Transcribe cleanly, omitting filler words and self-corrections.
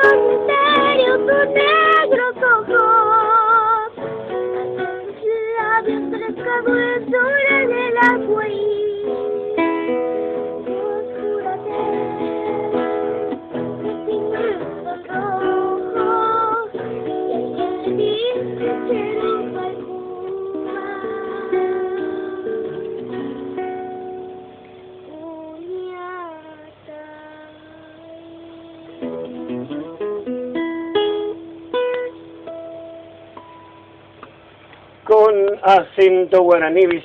con misterio tus negros ojos, labios frescos dulzura del agua y oscurate, los son rojos y el cielo perfuma. Con acento guaraní.